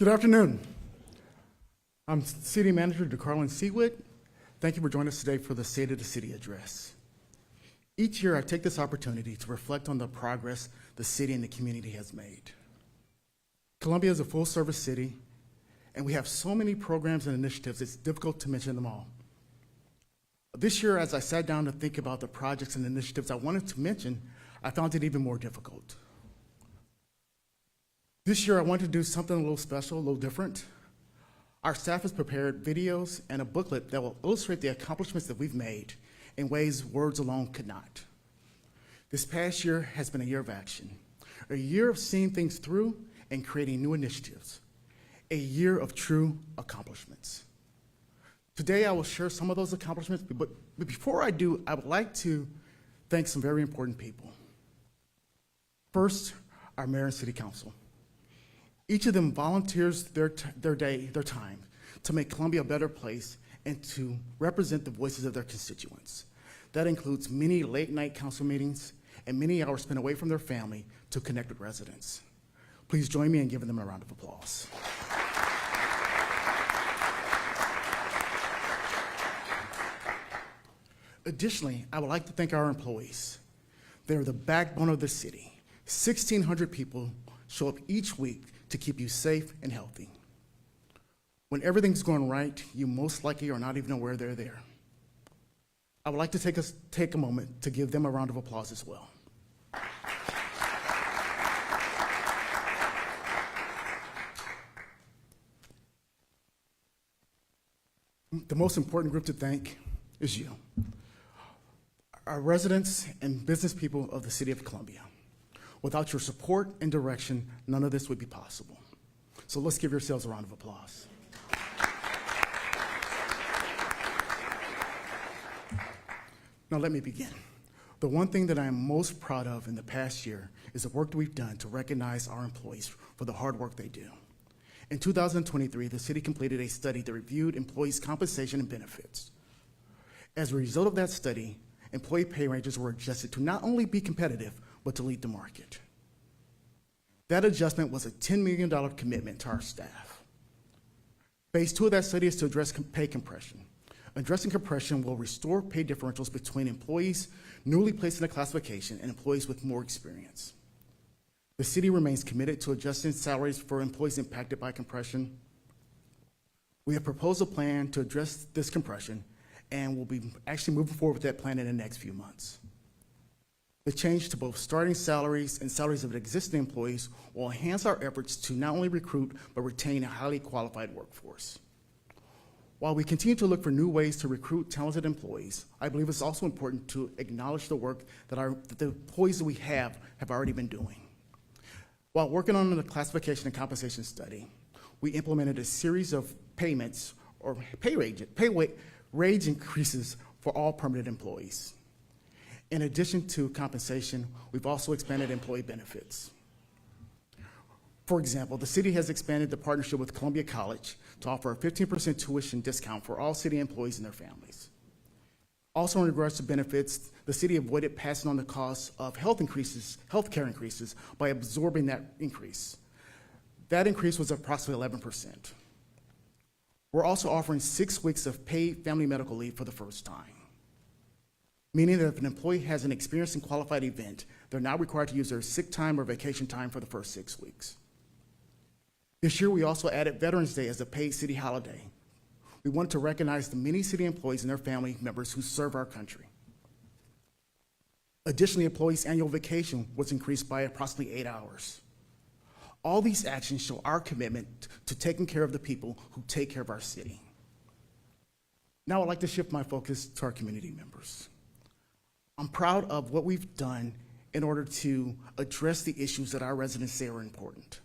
Good afternoon. I'm City Manager DeCarlin Seawood. Thank you for joining us today for the State of the City address. Each year, I take this opportunity to reflect on the progress the city and the community has made. Columbia is a full-service city, and we have so many programs and initiatives, it's difficult to mention them all. This year, as I sat down to think about the projects and initiatives I wanted to mention, I found it even more difficult. This year, I wanted to do something a little special, a little different. Our staff has prepared videos and a booklet that will illustrate the accomplishments that we've made in ways words alone could not. This past year has been a year of action, a year of seeing things through and creating new initiatives, a year of true accomplishments. Today, I will share some of those accomplishments, but before I do, I would like to thank some very important people. First, our mayor and city council. Each of them volunteers their time to make Columbia a better place and to represent the voices of their constituents. That includes many late-night council meetings and many hours spent away from their family to connect with residents. Please join me in giving them a round of applause. Additionally, I would like to thank our employees. They're the backbone of the city. 1,600 people show up each week to keep you safe and healthy. When everything's going right, you most likely are not even aware they're there. I would like to take a moment to give them a round of applause as well. The most important group to thank is you, our residents and business people of the City of Columbia. Without your support and direction, none of this would be possible. So let's give yourselves a round of applause. Now let me begin. The one thing that I am most proud of in the past year is the work that we've done to recognize our employees for the hard work they do. In 2023, the city completed a study that reviewed employees' compensation and benefits. As a result of that study, employee pay ranges were adjusted to not only be competitive, but to lead the market. That adjustment was a $10 million commitment to our staff. Phase 2 of that study is to address pay compression. Addressing compression will restore pay differentials between employees newly placed in a classification and employees with more experience. The city remains committed to adjusting salaries for employees impacted by compression. We have proposed a plan to address this compression, and we'll be actually moving forward with that plan in the next few months. The change to both starting salaries and salaries of existing employees will enhance our efforts to not only recruit, but retain a highly qualified workforce. While we continue to look for new ways to recruit talented employees, I believe it's also important to acknowledge the work that the employees that we have already been doing. While working on the classification and compensation study, we implemented a series of payments or pay wage increases for all permanent employees. In addition to compensation, we've also expanded employee benefits. For example, the city has expanded the partnership with Columbia College to offer a 15% tuition discount for all city employees and their families. Also, in regards to benefits, the city avoided passing on the cost of healthcare increases by absorbing that increase. That increase was approximately 11%. We're also offering 6 weeks of paid family medical leave for the first time, meaning that if an employee has an experienced and qualified event, they're not required to use their sick time or vacation time for the first 6 weeks. This year, we also added Veterans Day as a paid city holiday. We wanted to recognize the many city employees and their family members who serve our country. Additionally, employees' annual vacation was increased by approximately 8 hours. All these actions show our commitment to taking care of the people who take care of our city. Now I'd like to shift my focus to our community members. I'm proud of what we've done in order to address the issues that our residents say are important.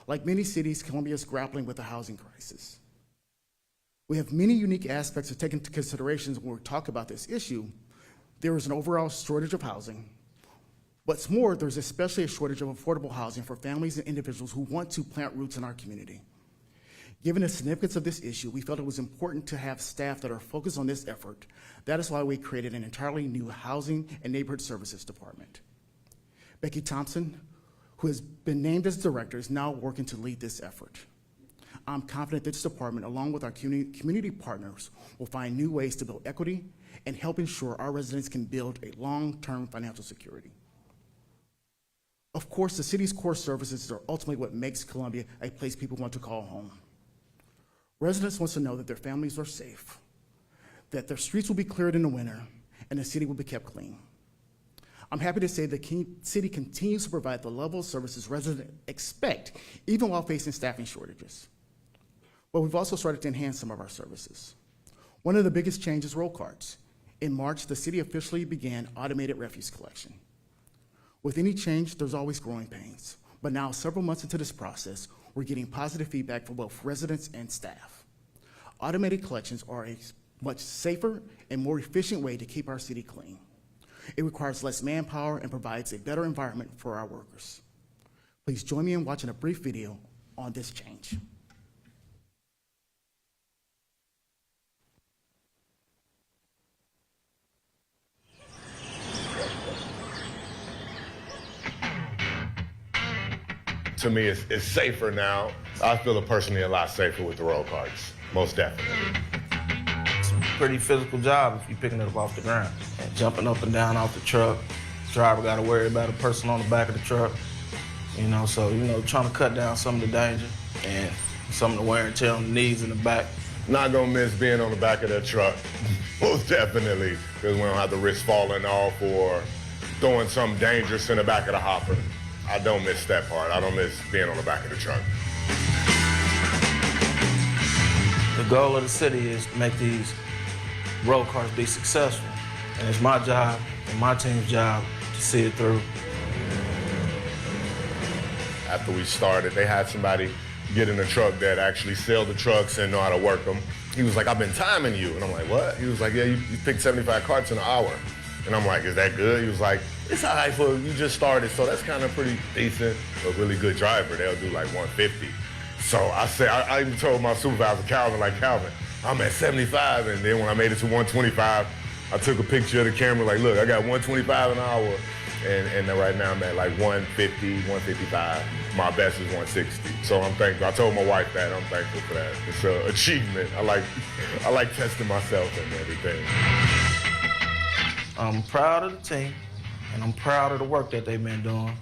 Like many cities, Columbia is grappling with a housing crisis. We have many unique aspects to take into consideration when we talk about this issue. There is an overall shortage of housing. What's more, there's especially a shortage of affordable housing for families and individuals who want to plant roots in our community. Given the significance of this issue, we felt it was important to have staff that are focused on this effort. That is why we created an entirely new Housing and Neighborhood Services Department. Becky Thompson, who has been named as director, is now working to lead this effort. I'm confident this department, along with our community partners, will find new ways to build equity and help ensure our residents can build a long-term financial security. Of course, the city's core services are ultimately what makes Columbia a place people want to call home. Residents want to know that their families are safe, that their streets will be cleared in the winter, and the city will be kept clean. I'm happy to say the city continues to provide the level of services residents expect, even while facing staffing shortages. But we've also started to enhance some of our services. One of the biggest changes is roll cards. In March, the city officially began automated refuse collection. With any change, there's always growing pains. But now, several months into this process, we're getting positive feedback from both residents and staff. Automated collections are a much safer and more efficient way to keep our city clean. It requires less manpower and provides a better environment for our workers. Please join me in watching a brief video on this change. To me, it's safer now. I feel personally a lot safer with the roll cards, most definitely. It's a pretty physical job if you're picking it up off the ground. And jumping up and down off the truck. The driver got to worry about a person on the back of the truck. So trying to cut down some of the danger and some of the wear and tear on the knees and the back. Not gonna miss being on the back of that truck, most definitely, because we don't have to risk falling off or throwing something dangerous in the back of the hopper. I don't miss that part. I don't miss being on the back of the truck. The goal of the city is to make these roll cars be successful. And it's my job and my team's job to see it through. After we started, they had somebody get in the truck that actually sell the trucks and know how to work them. He was like, I've been timing you. And I'm like, what? He was like, yeah, you pick 75 carts in an hour. And I'm like, is that good? He was like, it's all right for you just started, so that's kind of pretty decent. A really good driver, they'll do like 150. So I said, I even told my supervisor, Calvin, I'm at 75. And then when I made it to 125, I took a picture of the camera, like, look, I got 125 an hour. And right now I'm at like 150, 155. My best is 160. So I'm thankful. I told my wife that. I'm thankful for that. It's an achievement. I like testing myself and everything. I'm proud of the team, and I'm proud of the work that they've been doing.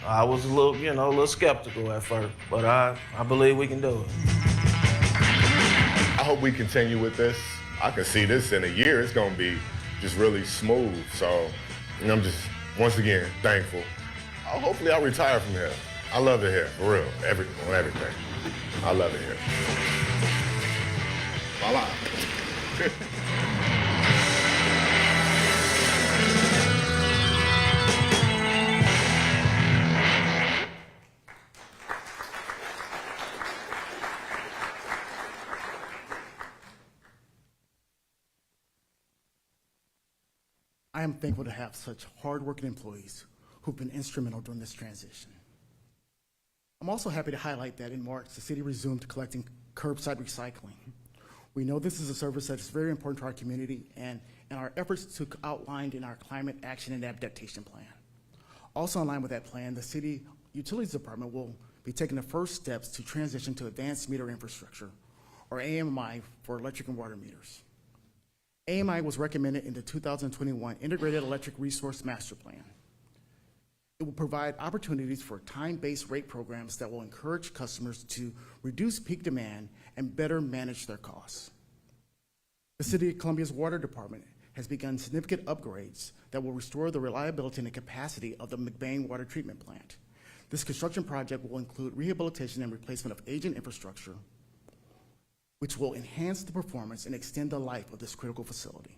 I was a little skeptical at first, but I believe we can do it. I hope we continue with this. I can see this in a year. It's gonna be just really smooth. So, I'm just, once again, thankful. Hopefully I'll retire from here. I love it here, for real, everything. I love it here. Voila. I am thankful to have such hardworking employees who've been instrumental during this transition. I'm also happy to highlight that in March, the city resumed collecting curbside recycling. We know this is a service that is very important to our community and our efforts outlined in our Climate Action and Adaptation Plan. Also in line with that plan, the City Utilities Department will be taking the first steps to transition to Advanced Meter Infrastructure, or AMI, for electric and water meters. AMI was recommended in the 2021 Integrated Electric Resource Master Plan. It will provide opportunities for time-based rate programs that will encourage customers to reduce peak demand and better manage their costs. The City of Columbia's Water Department has begun significant upgrades that will restore the reliability and the capacity of the McBain Water Treatment Plant. This construction project will include rehabilitation and replacement of aging infrastructure, which will enhance the performance and extend the life of this critical facility.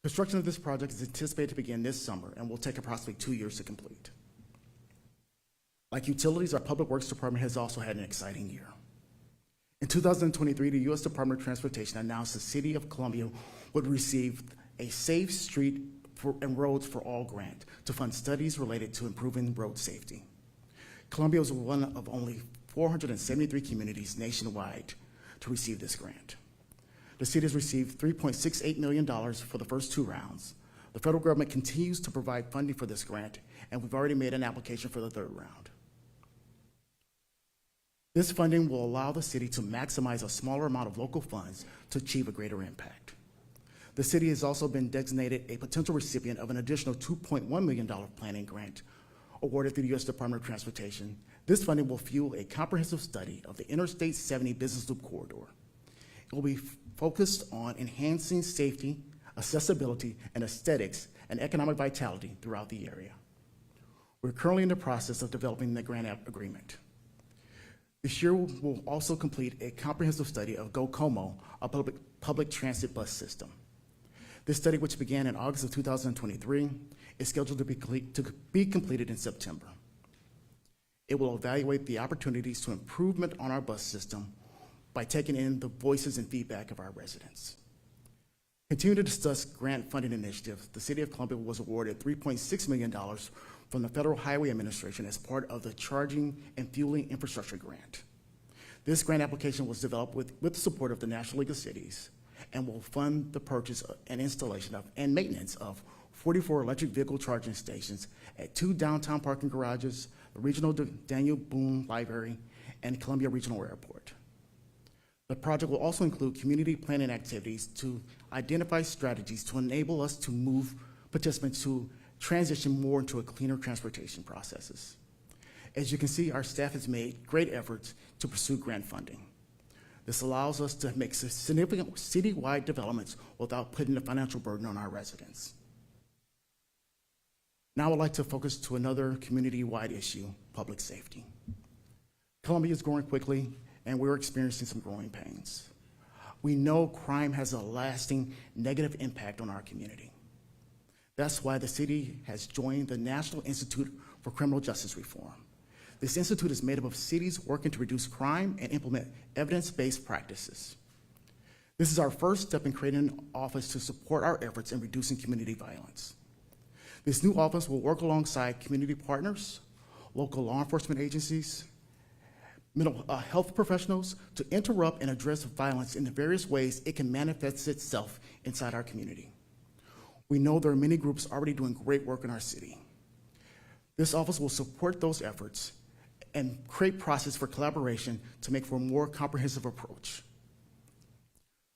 Construction of this project is anticipated to begin this summer and will take approximately 2 years to complete. Like utilities, our Public Works Department has also had an exciting year. In 2023, the U.S. Department of Transportation announced the City of Columbia would receive a Safe Street and Roads for All grant to fund studies related to improving road safety. Columbia was one of only 473 communities nationwide to receive this grant. The city has received $3.68 million for the first 2 rounds. The federal government continues to provide funding for this grant, and we've already made an application for the 3rd round. This funding will allow the city to maximize a smaller amount of local funds to achieve a greater impact. The city has also been designated a potential recipient of an additional $2.1 million planning grant awarded through the U.S. Department of Transportation. This funding will fuel a comprehensive study of the Interstate 70 Business Loop Corridor. It will be focused on enhancing safety, accessibility, and aesthetics and economic vitality throughout the area. We're currently in the process of developing the grant agreement. This year, we'll also complete a comprehensive study of GoComo, a public transit bus system. This study, which began in August of 2023, is scheduled to be completed in September. It will evaluate the opportunities to improvement on our bus system by taking in the voices and feedback of our residents. Continue to discuss grant funding initiatives. The City of Columbia was awarded $3.6 million from the Federal Highway Administration as part of the Charging and Fueling Infrastructure Grant. This grant application was developed with the support of the National League of Cities and will fund the purchase and installation of and maintenance of 44 electric vehicle charging stations at 2 downtown parking garages, the Regional Daniel Boone Library, and Columbia Regional Airport. The project will also include community planning activities to identify strategies to enable us to move participants to transition more into a cleaner transportation processes. As you can see, our staff has made great efforts to pursue grant funding. This allows us to make significant citywide developments without putting the financial burden on our residents. Now I'd like to focus to another community-wide issue, public safety. Columbia is growing quickly, and we're experiencing some growing pains. We know crime has a lasting negative impact on our community. That's why the city has joined the National Institute for Criminal Justice Reform. This institute is made up of cities working to reduce crime and implement evidence-based practices. This is our first step in creating an office to support our efforts in reducing community violence. This new office will work alongside community partners, local law enforcement agencies, mental health professionals to interrupt and address violence in the various ways it can manifest itself inside our community. We know there are many groups already doing great work in our city. This office will support those efforts and create process for collaboration to make for a more comprehensive approach.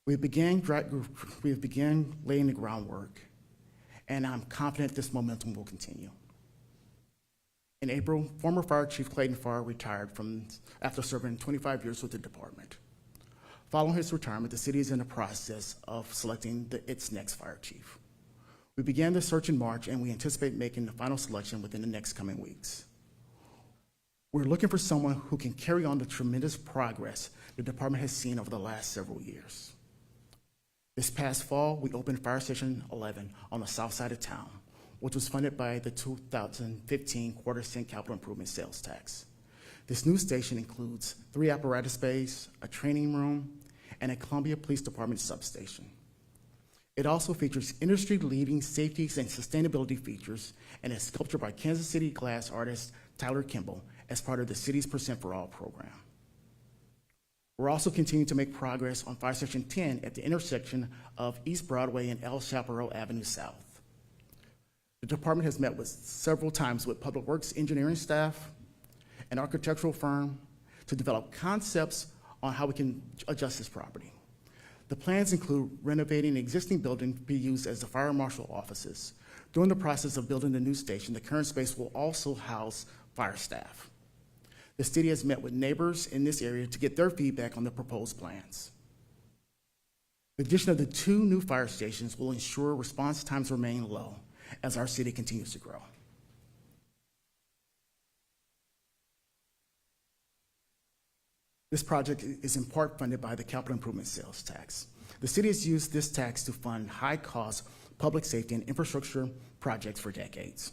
We have began laying the groundwork, and I'm confident this momentum will continue. In April, former Fire Chief Clayton Farr retired after serving 25 years with the department. Following his retirement, the city is in the process of selecting its next fire chief. We began the search in March, and we anticipate making the final selection within the next coming weeks. We're looking for someone who can carry on the tremendous progress the department has seen over the last several years. This past fall, we opened Fire Station 11 on the south side of town, which was funded by the 2015 quarter-cent capital improvement sales tax. This new station includes 3 apparatus bays, a training room, and a Columbia Police Department substation. It also features industry-leading safety and sustainability features and is sculptured by Kansas City glass artist Tyler Kimball as part of the city's Percent for All program. We're also continuing to make progress on Fire Station 10 at the intersection of East Broadway and El Chaparral Avenue South. The department has met several times with Public Works engineering staff, an architectural firm, to develop concepts on how we can adjust this property. The plans include renovating an existing building to be used as the fire marshal offices. During the process of building the new station, the current space will also house fire staff. The city has met with neighbors in this area to get their feedback on the proposed plans. The addition of the 2 new fire stations will ensure response times remain low as our city continues to grow. This project is in part funded by the capital improvement sales tax. The city has used this tax to fund high-cost public safety and infrastructure projects for decades.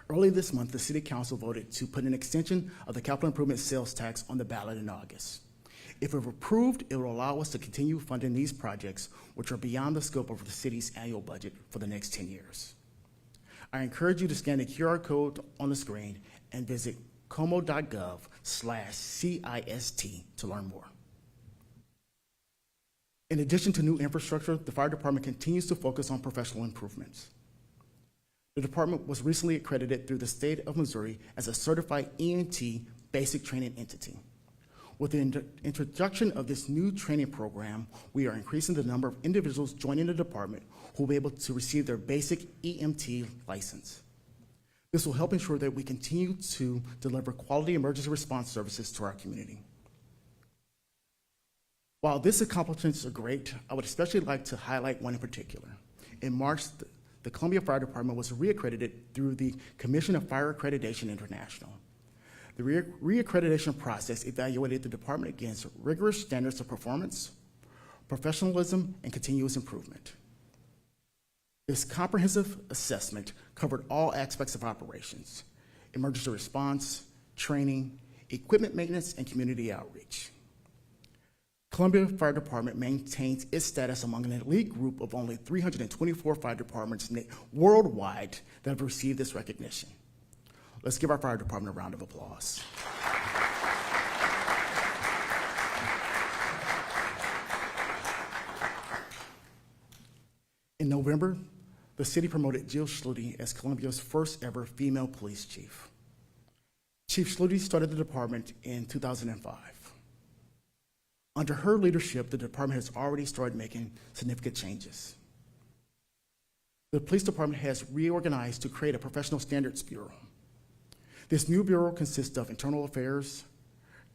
Earlier this month, the City Council voted to put an extension of the capital improvement sales tax on the ballot in August. If approved, it will allow us to continue funding these projects, which are beyond the scope of the city's annual budget for the next 10 years. I encourage you to scan the QR code on the screen and visit como.gov/CIST to learn more. In addition to new infrastructure, the fire department continues to focus on professional improvements. The department was recently accredited through the state of Missouri as a certified EMT basic training entity. With the introduction of this new training program, we are increasing the number of individuals joining the department who will be able to receive their basic EMT license. This will help ensure that we continue to deliver quality emergency response services to our community. While these accomplishments are great, I would especially like to highlight one in particular. In March, the Columbia Fire Department was reaccredited through the Commission of Fire Accreditation International. The reaccreditation process evaluated the department against rigorous standards of performance, professionalism, and continuous improvement. This comprehensive assessment covered all aspects of operations: emergency response, training, equipment maintenance, and community outreach. Columbia Fire Department maintains its status among an elite group of only 324 fire departments worldwide that have received this recognition. Let's give our fire department a round of applause. In November, the city promoted Jill Schluty as Columbia's first ever female police chief. Chief Schluty started the department in 2005. Under her leadership, the department has already started making significant changes. The police department has reorganized to create a professional standards bureau. This new bureau consists of internal affairs,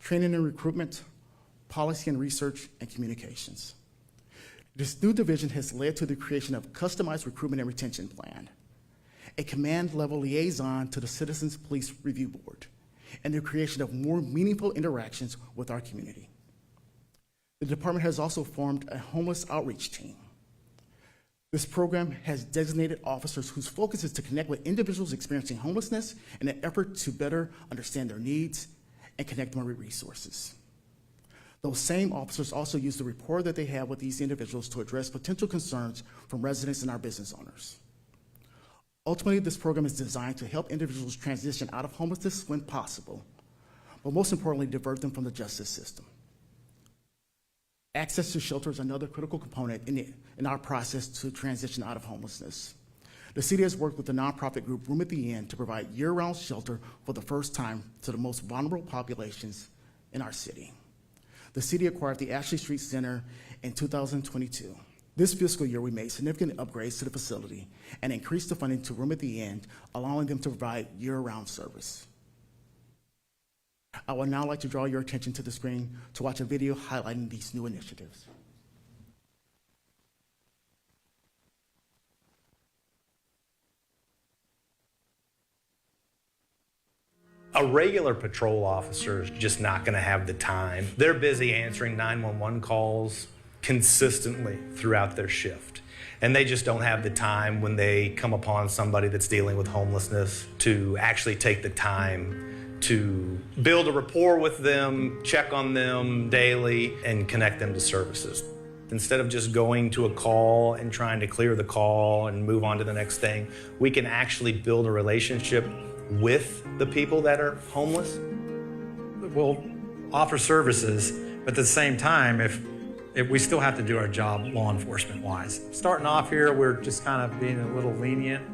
training and recruitment, policy and research, and communications. This new division has led to the creation of a customized recruitment and retention plan, a command-level liaison to the Citizens Police Review Board, and the creation of more meaningful interactions with our community. The department has also formed a homeless outreach team. This program has designated officers whose focus is to connect with individuals experiencing homelessness in an effort to better understand their needs and connect them with resources. Those same officers also use the rapport that they have with these individuals to address potential concerns from residents and our business owners. Ultimately, this program is designed to help individuals transition out of homelessness when possible, but most importantly, divert them from the justice system. Access to shelter is another critical component in our process to transition out of homelessness. The city has worked with the nonprofit group Room at the Inn to provide year-round shelter for the first time to the most vulnerable populations in our city. The city acquired the Ashley Street Center in 2022. This fiscal year, we made significant upgrades to the facility and increased the funding to Room at the Inn, allowing them to provide year-round service. I would now like to draw your attention to the screen to watch a video highlighting these new initiatives. A regular patrol officer is just not going to have the time. They're busy answering 911 calls consistently throughout their shift. And they just don't have the time when they come upon somebody that's dealing with homelessness to actually take the time to build a rapport with them, check on them daily, and connect them to services. Instead of just going to a call and trying to clear the call and move on to the next thing, we can actually build a relationship with the people that are homeless. We'll offer services, but at the same time, if we still have to do our job law enforcement wise. Starting off here, we're just kind of being a little lenient,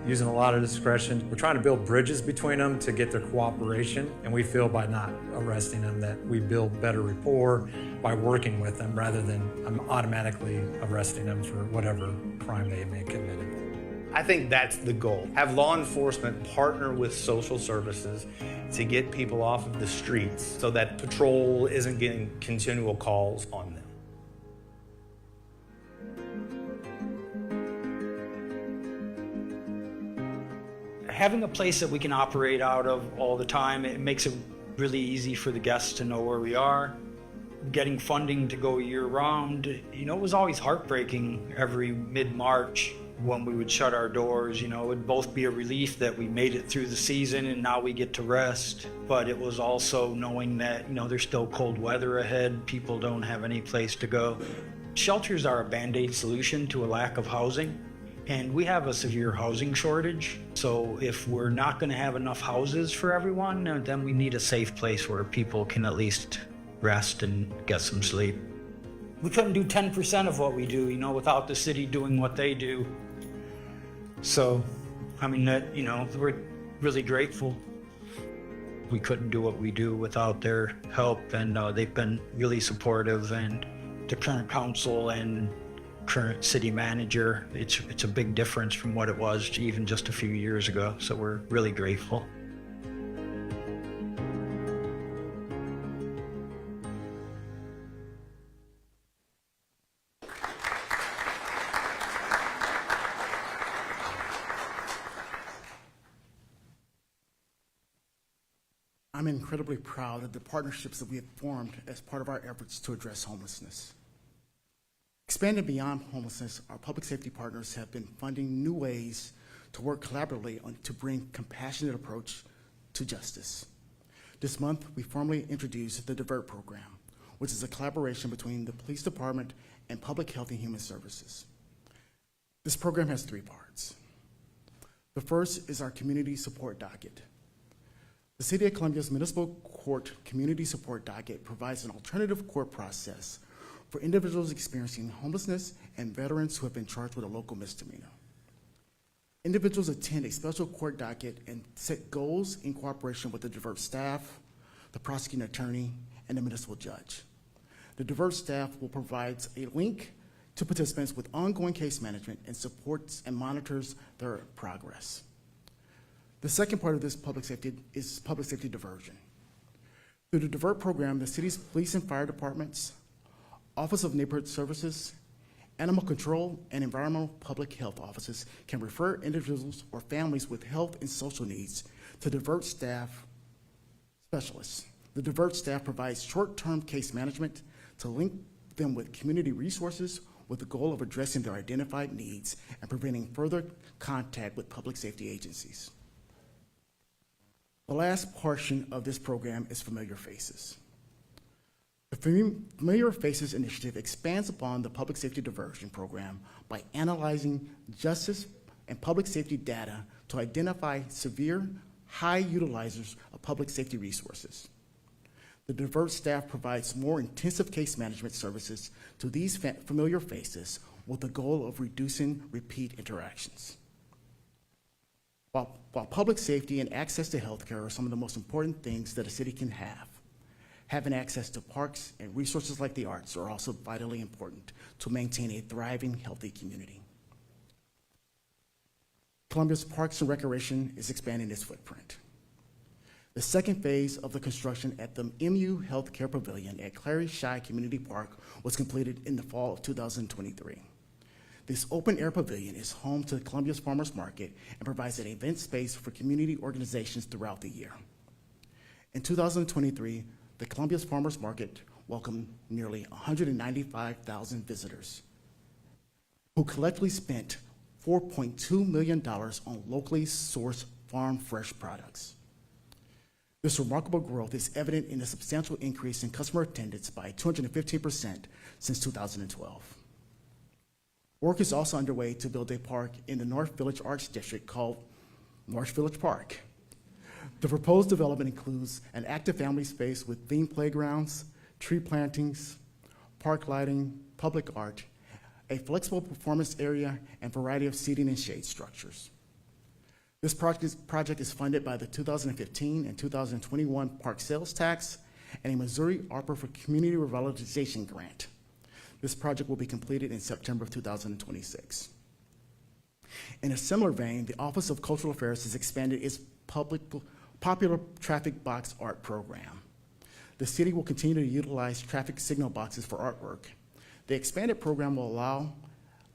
using a lot of discretion. We're trying to build bridges between them to get their cooperation, and we feel by not arresting them that we build better rapport by working with them rather than automatically arresting them for whatever crime they may have committed. I think that's the goal. Have law enforcement partner with social services to get people off of the streets so that patrol isn't getting continual calls on them. Having a place that we can operate out of all the time, it makes it really easy for the guests to know where we are. Getting funding to go year round, it was always heartbreaking every mid-March when we would shut our doors. It would both be a relief that we made it through the season and now we get to rest, but it was also knowing that, there's still cold weather ahead, people don't have any place to go. Shelters are a Band-Aid solution to a lack of housing. And we have a severe housing shortage. So if we're not going to have enough houses for everyone, then we need a safe place where people can at least rest and get some sleep. We couldn't do 10% of what we do, without the city doing what they do. So, we're really grateful. We couldn't do what we do without their help, and they've been really supportive. And the current council and current city manager, it's a big difference from what it was even just a few years ago. So we're really grateful. I'm incredibly proud of the partnerships that we have formed as part of our efforts to address homelessness. Expanding beyond homelessness, our public safety partners have been funding new ways to work collaboratively to bring compassionate approach to justice. This month, we formally introduced the DIVERT program, which is a collaboration between the police department and Public Health and Human Services. This program has 3 parts. The first is our community support docket. The City of Columbia's Municipal Court Community Support Docket provides an alternative court process for individuals experiencing homelessness and veterans who have been charged with a local misdemeanor. Individuals attend a special court docket and set goals in cooperation with the DIVERT staff, the prosecuting attorney, and the municipal judge. The DIVERT staff will provide a link to participants with ongoing case management and supports and monitors their progress. The second part of this public safety is public safety diversion. Through the DIVERT program, the city's police and fire departments, Office of Neighborhood Services, Animal Control, and Environmental Public Health offices can refer individuals or families with health and social needs to DIVERT staff specialists. The DIVERT staff provides short-term case management to link them with community resources with the goal of addressing their identified needs and preventing further contact with public safety agencies. The last portion of this program is Familiar Faces. The Familiar Faces initiative expands upon the public safety diversion program by analyzing justice and public safety data to identify severe, high utilizers of public safety resources. The DIVERT staff provides more intensive case management services to these familiar faces with the goal of reducing repeat interactions. While public safety and access to healthcare are some of the most important things that a city can have, having access to parks and resources like the arts are also vitally important to maintain a thriving, healthy community. Columbia's Parks and Recreation is expanding its footprint. The second phase of the construction at the MU Healthcare Pavilion at Clary Shy Community Park was completed in the fall of 2023. This open-air pavilion is home to Columbia's Farmers Market and provides an event space for community organizations throughout the year. In 2023, the Columbia's Farmers Market welcomed nearly 195,000 visitors who collectively spent $4.2 million on locally sourced farm fresh products. This remarkable growth is evident in a substantial increase in customer attendance by 215% since 2012. Work is also underway to build a park in the North Village Arts District called North Village Park. The proposed development includes an active family space with themed playgrounds, tree plantings, park lighting, public art, a flexible performance area, and variety of seating and shade structures. This project is funded by the 2015 and 2021 Park Sales Tax and a Missouri ARPA for Community Revitalization Grant. This project will be completed in September of 2026. In a similar vein, the Office of Cultural Affairs has expanded its popular traffic box art program. The city will continue to utilize traffic signal boxes for artwork. The expanded program will allow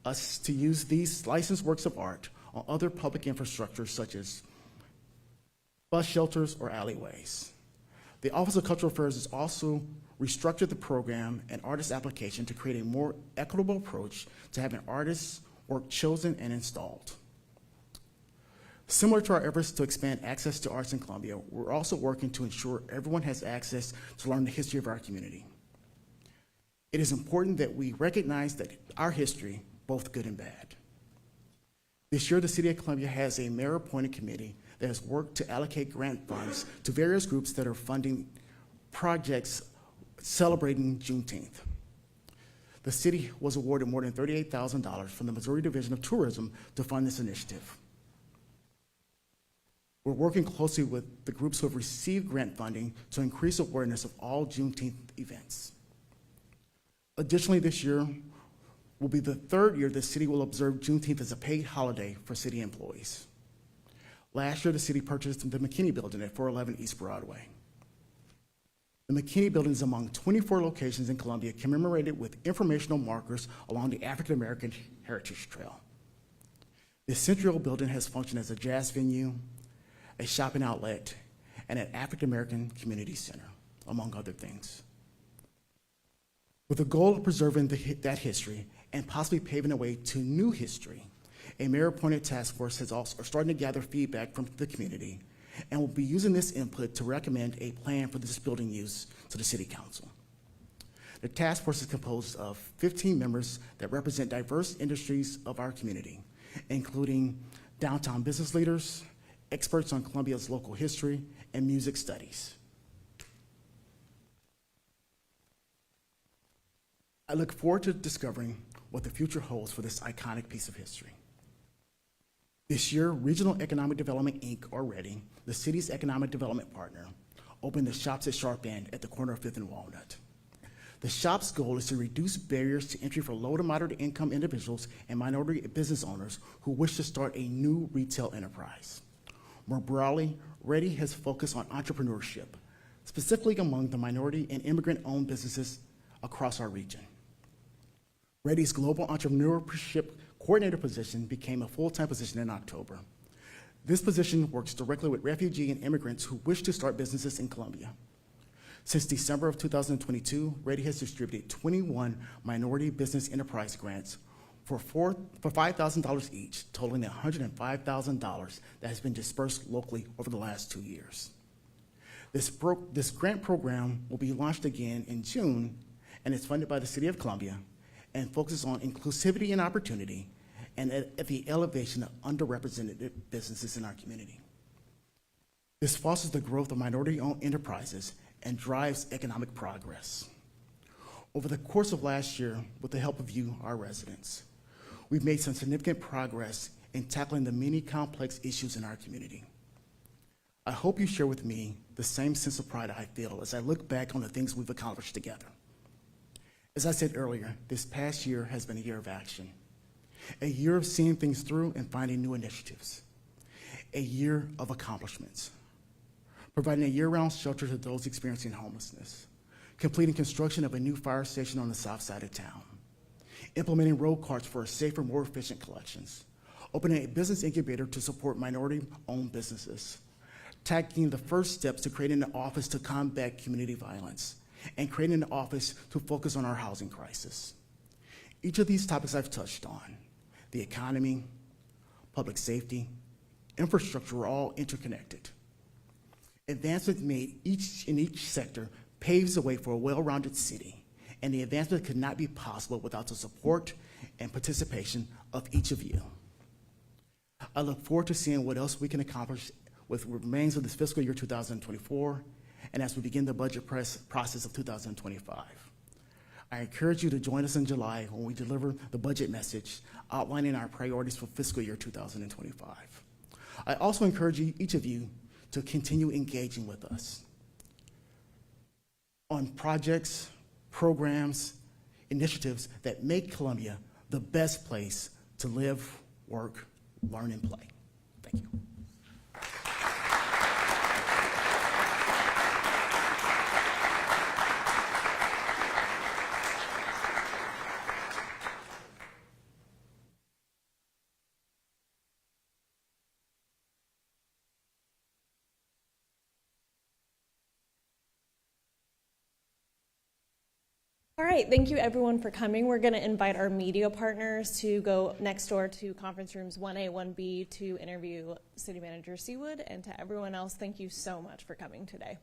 us to use these licensed works of art on other public infrastructure such as bus shelters or alleyways. The Office of Cultural Affairs has also restructured the program and artist application to create a more equitable approach to having artists' work chosen and installed. Similar to our efforts to expand access to arts in Columbia, we're also working to ensure everyone has access to learn the history of our community. It is important that we recognize that our history, both good and bad. This year, the City of Columbia has a mayor-appointed committee that has worked to allocate grant funds to various groups that are funding projects celebrating Juneteenth. The city was awarded more than $38,000 from the Missouri Division of Tourism to fund this initiative. We're working closely with the groups who have received grant funding to increase awareness of all Juneteenth events. Additionally, this year will be the third year the city will observe Juneteenth as a paid holiday for city employees. Last year, the city purchased the McKinney Building at 411 East Broadway. The McKinney Building is among 24 locations in Columbia commemorated with informational markers along the African American Heritage Trail. This century-old building has functioned as a jazz venue, a shopping outlet, and an African American community center, among other things. With the goal of preserving that history and possibly paving the way to new history, a mayor-appointed task force is also starting to gather feedback from the community and will be using this input to recommend a plan for this building use to the City Council. The task force is composed of 15 members that represent diverse industries of our community, including downtown business leaders, experts on Columbia's local history, and music studies. I look forward to discovering what the future holds for this iconic piece of history. This year, Regional Economic Development, Inc., or REDI, the city's economic development partner, opened the Shops at Sharp End at the corner of 5th and Walnut. The shop's goal is to reduce barriers to entry for low to moderate income individuals and minority business owners who wish to start a new retail enterprise. More broadly, REDI has focused on entrepreneurship, specifically among the minority and immigrant-owned businesses across our region. REDI's Global Entrepreneurship Coordinator position became a full-time position in October. This position works directly with refugee and immigrants who wish to start businesses in Columbia. Since December of 2022, REDI has distributed 21 minority business enterprise grants for $5,000 each, totaling $105,000 that has been dispersed locally over the last 2 years. This grant program will be launched again in June, and it's funded by the City of Columbia and focuses on inclusivity and opportunity and at the elevation of underrepresented businesses in our community. This fosters the growth of minority-owned enterprises and drives economic progress. Over the course of last year, with the help of you, our residents, we've made some significant progress in tackling the many complex issues in our community. I hope you share with me the same sense of pride I feel as I look back on the things we've accomplished together. As I said earlier, this past year has been a year of action, a year of seeing things through and finding new initiatives, a year of accomplishments, providing a year-round shelter to those experiencing homelessness, completing construction of a new fire station on the south side of town, implementing road carts for safer, more efficient collections, opening a business incubator to support minority-owned businesses, taking the first steps to creating an office to combat community violence, and creating an office to focus on our housing crisis. Each of these topics I've touched on, the economy, public safety, infrastructure, are all interconnected. Advancement made in each sector paves the way for a well-rounded city, and the advancement could not be possible without the support and participation of each of you. I look forward to seeing what else we can accomplish with what remains of this fiscal year 2024, and as we begin the budget process of 2025. I encourage you to join us in July when we deliver the budget message outlining our priorities for fiscal year 2025. I also encourage each of you to continue engaging with us on projects, programs, initiatives that make Columbia the best place to live, work, learn, and play. Thank you. All right, thank you everyone for coming. We're going to invite our media partners to go next door to conference rooms 1A, 1B to interview City Manager Seawood, and to everyone else, thank you so much for coming today.